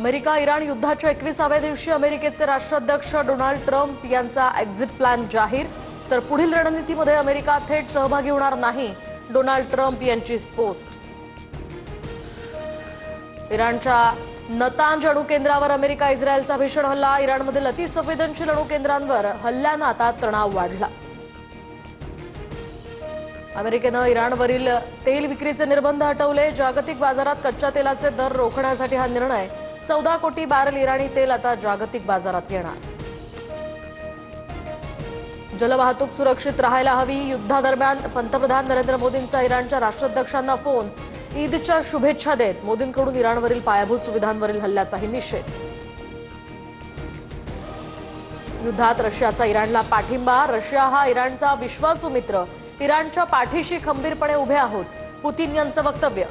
America Iran युद्धाच्या 21व्या दिवशी अमेरिकेचे राष्ट्राध्यक्ष डोनाल्ड ट्रम्प यांचा एक्झिट प्लॅन जाहीर। तर पुढील रणनीतीमध्ये अमेरिका थेट सहभागी होणार नाही, डोनाल्ड ट्रम्प यांची पोस्ट। इराणच्या नतांज अणुकेंद्रावर अमेरिका इस्रायलचा भीषण हल्ला। इराणमधील अतिसंवेदनशील अणुकेंद्रांवर हल्ल्यानं आता तणाव वाढला। अमेरिकेनं इराणवरील तेल विक्रीचे निर्बंध हटवले। जागतिक बाजारात कच्च्या तेलाचे दर रोखण्यासाठी हा निर्णय। 14 कोटी बॅरल इराणी तेल आता जागतिक बाजारात येणार। जलवाहतूक सुरक्षित राहायला हवी। युद्धादरम्यान पंतप्रधान नरेंद्र मोदींचा इराणच्या राष्ट्राध्यक्षांना फोन। ईदच्या शुभेच्छा देत मोदींकडून इराणवरील पायाभूत सुविधांवरील हल्ल्याचाही निषेध। युद्धात रशियाचा इराणला पाठिंबा। रशिया हा इराणचा विश्वासू मित्र। इराणच्या पाठीशी खंबीरपणे उभे आहोत, पुतीन यांचं वक्तव्य।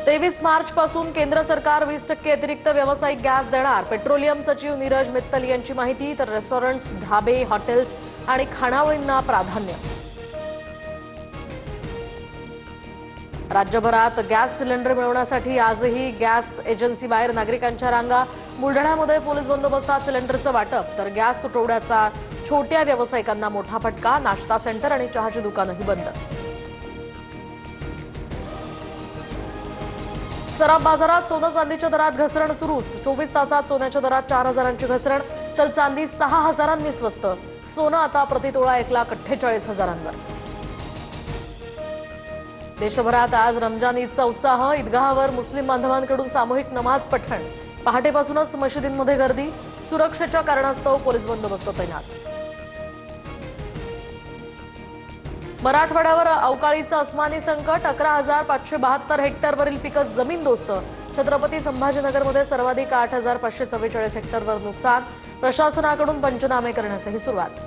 23 मार्च पासून केंद्र सरकार 20% अतिरिक्त व्यावसायिक गॅस देणार। पेट्रोलियम सचिव नीरज मित्तल यांची माहिती। तर रेस्टॉरंट्स, ढाबे, हॉटेल्स आणि खानावळींना प्राधान्य। राज्यभरात गॅस सिलेंडर मिळवण्यासाठी आजही गॅस एजन्सीबाहेर नागरिकांच्या रांगा। बुलढाण्यामध्ये पोलीस बंदोबस्तात सिलेंडरचं वाटप। तर गॅस तुटवड्याचा छोट्या व्यावसायिकांना मोठा फटका। नाश्ता सेंटर आणि चहाची दुकानंही बंद। सराफ बाजारात सोनं चांदीच्या दरात घसरण सुरूच। 24 तासात सोन्याच्या दरात 4,000ची घसरण, तर चांदी 6,000नी स्वस्त। सोनं आता प्रतितोळा 1,48,000वर। देशभरात आज रमजान ईदचा उत्साह। ईदगाहावर मुस्लिम बांधवांकडून सामूहिक नमाज पठण। पहाटेपासूनच मशिदींमध्ये गर्दी। सुरक्षेच्या कारणास्तव पोलीस बंदोबस्त तैनात। मराठवाड्यावर अवकाळीचं अस्मानी संकट। 11,572 हेक्टरवरील पिकं जमीनदोस्त। छत्रपती संभाजीनगरमध्ये सर्वाधिक 8,544 हेक्टरवर नुकसान। प्रशासनाकडून पंचनामे करण्यासही सुरुवात।